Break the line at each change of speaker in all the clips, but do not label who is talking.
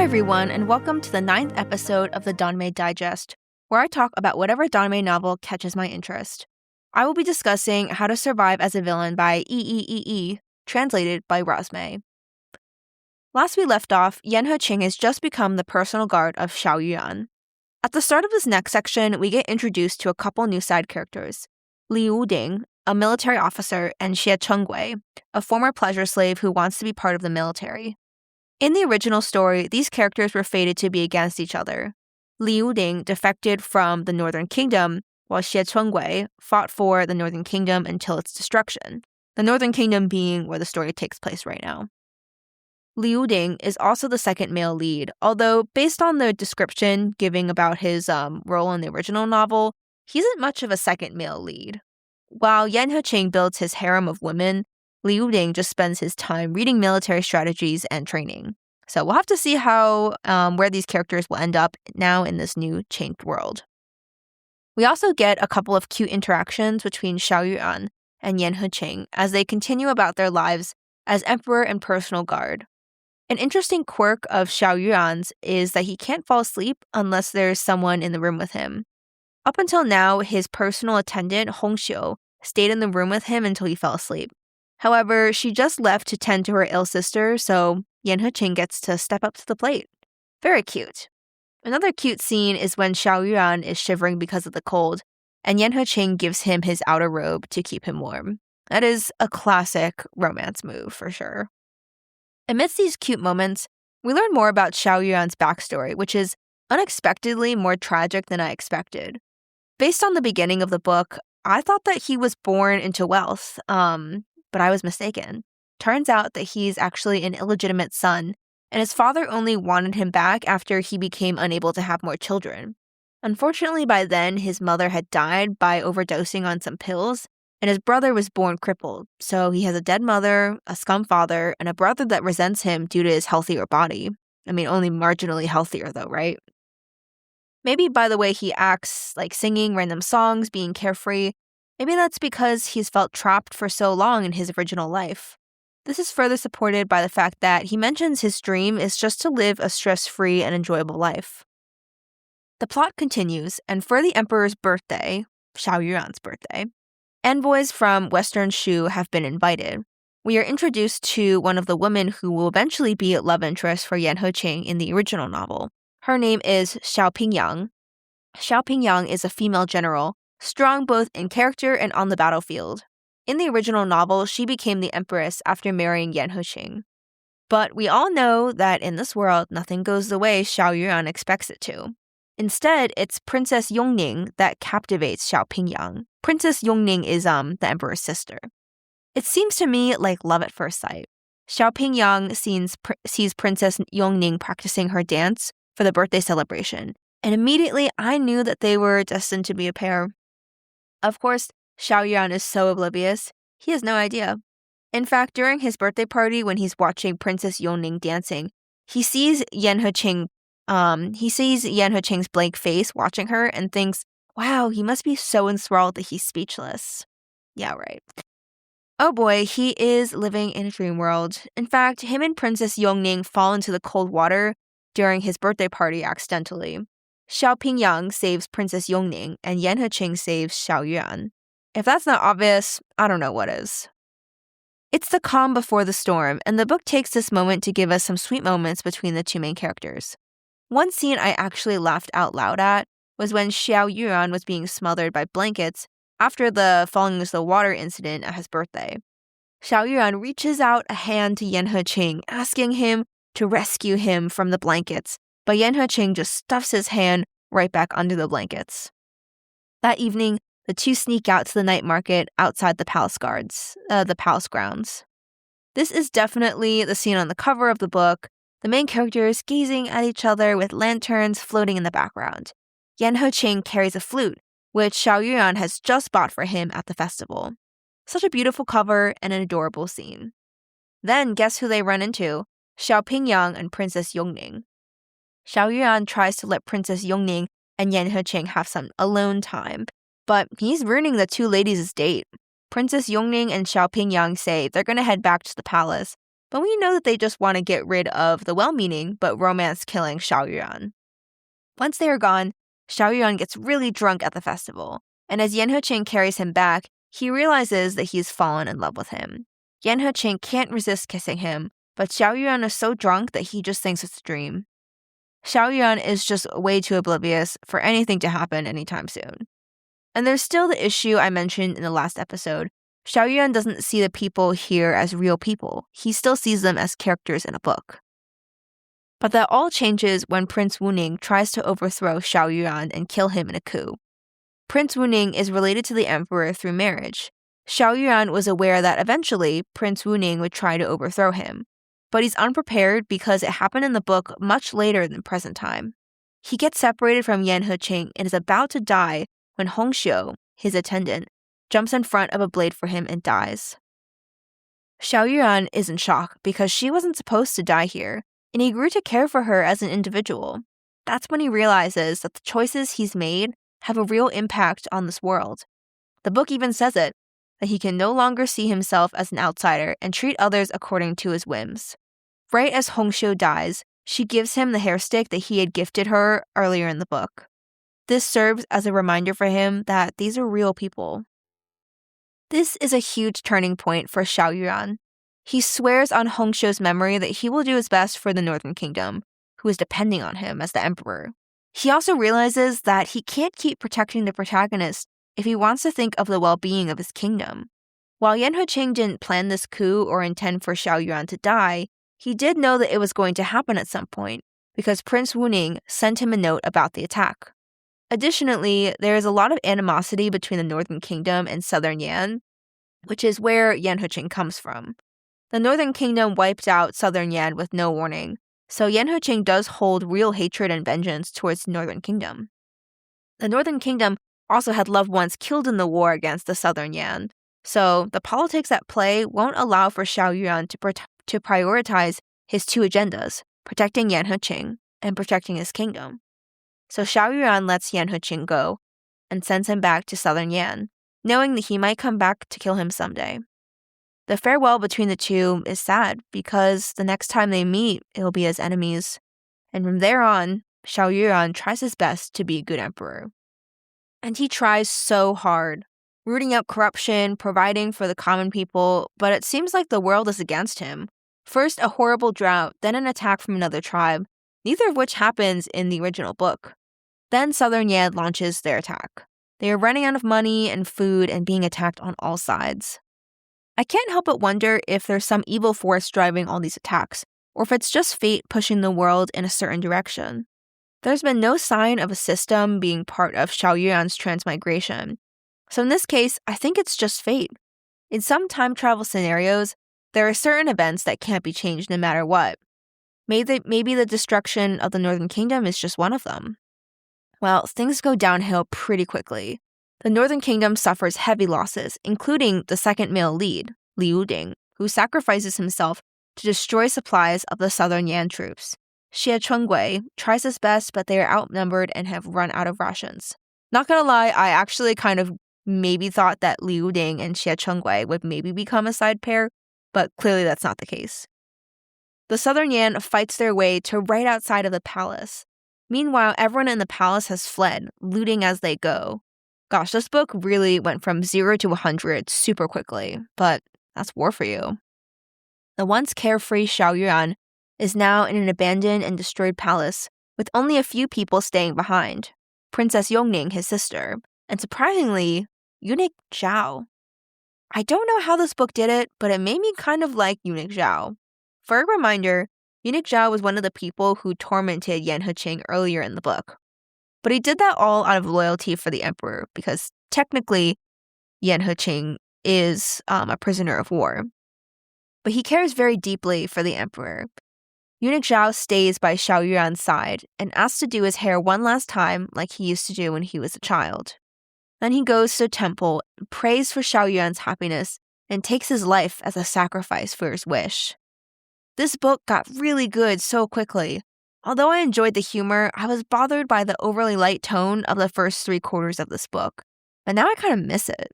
everyone, and welcome to the 9th episode of the Danmei Digest, where I talk about whatever Danmei novel catches my interest. I will be discussing How to Survive as a Villain by a.k.a. translated by Rosmei. Last we left off, Yan Heqing has just become the personal guard of Xiao Yu'an. At the start of this next section, we get introduced to a couple new side characters. Liu Ding, a military officer, and Xie Chengwei, a former pleasure slave who wants to be part of the military. In the original story, these characters were fated to be against each other. Liu Ding defected from the Northern Kingdom, while Xie Chengwei fought for the Northern Kingdom until its destruction, the Northern Kingdom being where the story takes place right now. Liu Ding is also the second male lead, although based on the description giving about his role in the original novel, he isn't much of a second male lead. While Yan Heqing builds his harem of women, Liu Ding just spends his time reading military strategies and training. So we'll have to see how where these characters will end up now in this new changed world. We also get a couple of cute interactions between Xiao Yu'an and Yan Heqing as they continue about their lives as emperor and personal guard. An interesting quirk of Xiao Yu'an's is that he can't fall asleep unless there's someone in the room with him. Up until now, his personal attendant, Hongxiu, stayed in the room with him until he fell asleep. However, she just left to tend to her ill sister, so Yan Heqing gets to step up to the plate. Very cute. Another cute scene is when Xiao Yu'an is shivering because of the cold, and Yan Heqing gives him his outer robe to keep him warm. That is a classic romance move for sure. Amidst these cute moments, we learn more about Xiao Yu'an's backstory, which is unexpectedly more tragic than I expected. Based on the beginning of the book, I thought that he was born into wealth, but I was mistaken. Turns out that he's actually an illegitimate son, and his father only wanted him back after he became unable to have more children. Unfortunately, by then, his mother had died by overdosing on some pills, and his brother was born crippled, so he has a dead mother, a scum father, and a brother that resents him due to his healthier body. I mean, only marginally healthier though, right? Maybe by the way he acts, like singing random songs, being carefree, maybe that's because he's felt trapped for so long in his original life. This is further supported by the fact that he mentions his dream is just to live a stress-free and enjoyable life. The plot continues, and for the emperor's birthday, Xiao Yu'an's birthday, envoys from Western Shu have been invited. We are introduced to one of the women who will eventually be a love interest for Yan Heqing in the original novel. Her name is Xiao Pingyang. Xiao Pingyang is a female general, strong both in character and on the battlefield. In the original novel, she became the empress after marrying Yan Heqing. But we all know that in this world, nothing goes the way Xiao Yu'an expects it to. Instead, it's Princess Yongning that captivates Xiao Pingyang. Princess Yongning is the emperor's sister. It seems to me like love at first sight. Xiao Pingyang sees Princess Yongning practicing her dance for the birthday celebration, and immediately I knew that they were destined to be a pair. Of course, Xiao Yu'an is so oblivious, he has no idea. In fact, during his birthday party when he's watching Princess Yongning dancing, he sees Yan Heqing's blank face watching her and thinks, wow, he must be so enthralled that he's speechless. Yeah, right. Oh boy, he is living in a dream world. In fact, him and Princess Yongning fall into the cold water during his birthday party accidentally. Xiao Pingyang saves Princess Yongning, and Yan Heqing saves Xiao Yu'an. If that's not obvious, I don't know what is. It's the calm before the storm, and the book takes this moment to give us some sweet moments between the two main characters. One scene I actually laughed out loud at was when Xiao Yu'an was being smothered by blankets after the falling into the water incident at his birthday. Xiao Yu'an reaches out a hand to Yan Heqing, asking him to rescue him from the blankets, but Yan Heqing just stuffs his hand right back under the blankets. That evening, the two sneak out to the night market outside the palace grounds. This is definitely the scene on the cover of the book, the main characters gazing at each other with lanterns floating in the background. Yan Heqing carries a flute, which Xiao Yu'an has just bought for him at the festival. Such a beautiful cover and an adorable scene. Then guess who they run into? Xiao Pingyang and Princess Yongning. Xiao Yu'an tries to let Princess Yongning and Yan Heqing have some alone time, but he's ruining the two ladies' date. Princess Yongning and Xiao Pingyang say they're going to head back to the palace, but we know that they just want to get rid of the well-meaning but romance-killing Xiao Yu'an. Once they are gone, Xiao Yu'an gets really drunk at the festival, and as Yan Heqing carries him back, he realizes that he's fallen in love with him. Yan Heqing can't resist kissing him, but Xiao Yu'an is so drunk that he just thinks it's a dream. Xiao Yu'an is just way too oblivious for anything to happen anytime soon. And there's still the issue I mentioned in the last episode. Xiao Yu'an doesn't see the people here as real people. He still sees them as characters in a book. But that all changes when Prince Wuning tries to overthrow Xiao Yu'an and kill him in a coup. Prince Wuning is related to the emperor through marriage. Xiao Yu'an was aware that eventually Prince Wuning would try to overthrow him, but he's unprepared because it happened in the book much later than present time. He gets separated from Yan Heqing and is about to die when Hongxiu, his attendant, jumps in front of a blade for him and dies. Xiao Yu'an is in shock because she wasn't supposed to die here, and he grew to care for her as an individual. That's when he realizes that the choices he's made have a real impact on this world. The book even says it, that he can no longer see himself as an outsider and treat others according to his whims. Right as Hongxiu dies, she gives him the hair stick that he had gifted her earlier in the book. This serves as a reminder for him that these are real people. This is a huge turning point for Xiao Yu'an. He swears on Hongxiu's memory that he will do his best for the Northern Kingdom, who is depending on him as the emperor. He also realizes that he can't keep protecting the protagonist if he wants to think of the well-being of his kingdom. While Yan Heqing didn't plan this coup or intend for Xiao Yu'an to die, he did know that it was going to happen at some point, because Prince Wuning sent him a note about the attack. Additionally, there is a lot of animosity between the Northern Kingdom and Southern Yan, which is where Yan Heqing comes from. The Northern Kingdom wiped out Southern Yan with no warning, so Yan Heqing does hold real hatred and vengeance towards the Northern Kingdom. The Northern Kingdom also had loved ones killed in the war against the Southern Yan, so the politics at play won't allow for Xiao Yu'an to prioritize his two agendas, protecting Yan Heqing and protecting his kingdom. So Xiao Yu'an lets Yan Heqing go and sends him back to Southern Yan, knowing that he might come back to kill him someday. The farewell between the two is sad because the next time they meet, it'll be as enemies. And from there on, Xiao Yu'an tries his best to be a good emperor. And he tries so hard, rooting out corruption, providing for the common people, but it seems like the world is against him. First a horrible drought, then an attack from another tribe, neither of which happens in the original book. Then Southern Yan launches their attack. They are running out of money and food and being attacked on all sides. I can't help but wonder if there's some evil force driving all these attacks, or if it's just fate pushing the world in a certain direction. There's been no sign of a system being part of Xiao Yu'an's transmigration. So in this case, I think it's just fate. In some time travel scenarios, there are certain events that can't be changed no matter what. Maybe the destruction of the Northern Kingdom is just one of them. Well, things go downhill pretty quickly. The Northern Kingdom suffers heavy losses, including the second male lead, Liu Ding, who sacrifices himself to destroy supplies of the Southern Yan troops. Xie Chengwei tries his best, but they are outnumbered and have run out of rations. Not gonna lie, I actually kind of maybe thought that Liu Ding and Xie Chengwei would maybe become a side pair, but clearly that's not the case. The Southern Yan fights their way to right outside of the palace. Meanwhile, everyone in the palace has fled, looting as they go. Gosh, this book really went from 0 to 100 super quickly, but that's war for you. The once carefree Xiao Yu'an is now in an abandoned and destroyed palace with only a few people staying behind. Princess Yongning, his sister, and surprisingly, Eunuch Zhao. I don't know how this book did it, but it made me kind of like Eunuch Zhao. For a reminder, Eunuch Zhao was one of the people who tormented Yan Heqing earlier in the book. But he did that all out of loyalty for the emperor, because technically, Yan Heqing is a prisoner of war. But he cares very deeply for the emperor. Eunuch Zhao stays by Xiao Yu'an's side and asks to do his hair one last time like he used to do when he was a child. Then he goes to the temple, prays for Xiao Yu'an's happiness, and takes his life as a sacrifice for his wish. This book got really good so quickly. Although I enjoyed the humor, I was bothered by the overly light tone of the first 3 quarters of this book. But now I kind of miss it.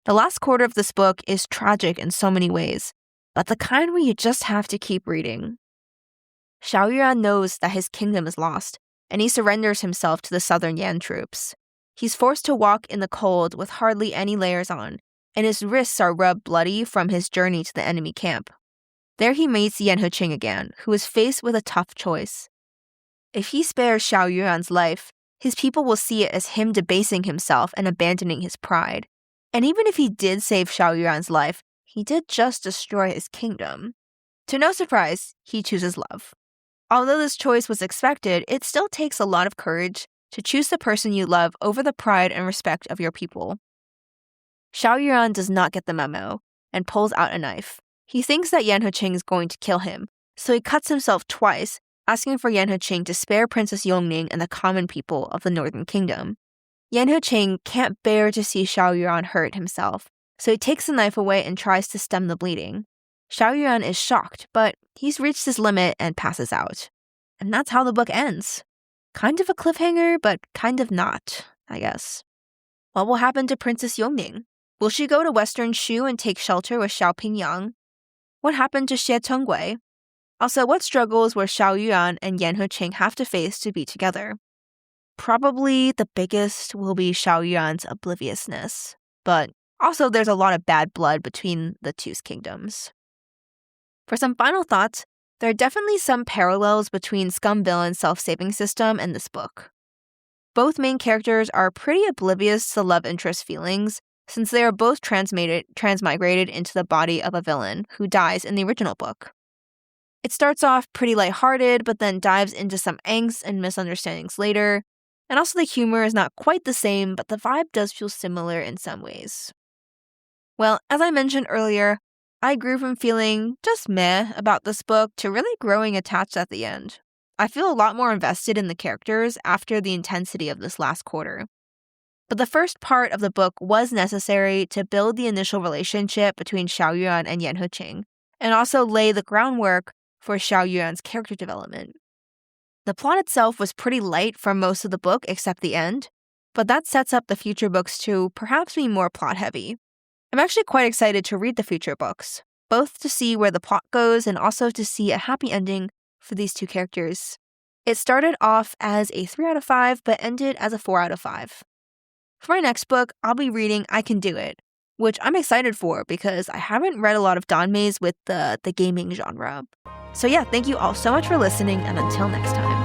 The last quarter of this book is tragic in so many ways. but the kind where you just have to keep reading. Xiao Yu'an knows that his kingdom is lost, and he surrenders himself to the southern Yan troops. He's forced to walk in the cold with hardly any layers on, and his wrists are rubbed bloody from his journey to the enemy camp. There he meets Yan Heqing again, who is faced with a tough choice. If he spares Xiao Yu'an's life, his people will see it as him debasing himself and abandoning his pride. And even if he did save Xiao Yu'an's life, he did just destroy his kingdom. To no surprise, he chooses love. Although this choice was expected, it still takes a lot of courage to choose the person you love over the pride and respect of your people. Xiao Yu'an does not get the memo and pulls out a knife. He thinks that Yan Heqing is going to kill him, so he cuts himself twice, asking for Yan Heqing to spare Princess Yongning and the common people of the Northern Kingdom. Yan Heqing can't bear to see Xiao Yu'an hurt himself, so he takes the knife away and tries to stem the bleeding. Xiao Yu'an is shocked, but he's reached his limit and passes out. And that's how the book ends. Kind of a cliffhanger, but kind of not, I guess. What will happen to Princess Yongning? Will she go to Western Shu and take shelter with Xiao Pingyang? What happened to Xie Tongwei? Also, what struggles will Xiao Yu'an and Yan Heqing have to face to be together? Probably the biggest will be Xiao Yu'an's obliviousness, but also there's a lot of bad blood between the two kingdoms. For some final thoughts, there are definitely some parallels between Scum Villain's self-saving system and this book. Both main characters are pretty oblivious to love interest feelings, since they are both transmigrated into the body of a villain who dies in the original book. It starts off pretty lighthearted, but then dives into some angst and misunderstandings later, and also the humor is not quite the same, but the vibe does feel similar in some ways. Well, as I mentioned earlier, I grew from feeling just meh about this book to really growing attached at the end. I feel a lot more invested in the characters after the intensity of this last quarter. But the first part of the book was necessary to build the initial relationship between Xiao Yu'an and Yan Heqing, and also lay the groundwork for Xiao Yu'an's character development. The plot itself was pretty light for most of the book except the end, but that sets up the future books to perhaps be more plot-heavy. I'm actually quite excited to read the future books, both to see where the plot goes and also to see a happy ending for these two characters. It started off as a 3 out of 5, but ended as a 4 out of 5. For my next book, I'll be reading I Can Do It, which I'm excited for because I haven't read a lot of Danmeis with the gaming genre. So yeah, thank you all so much for listening, and until next time.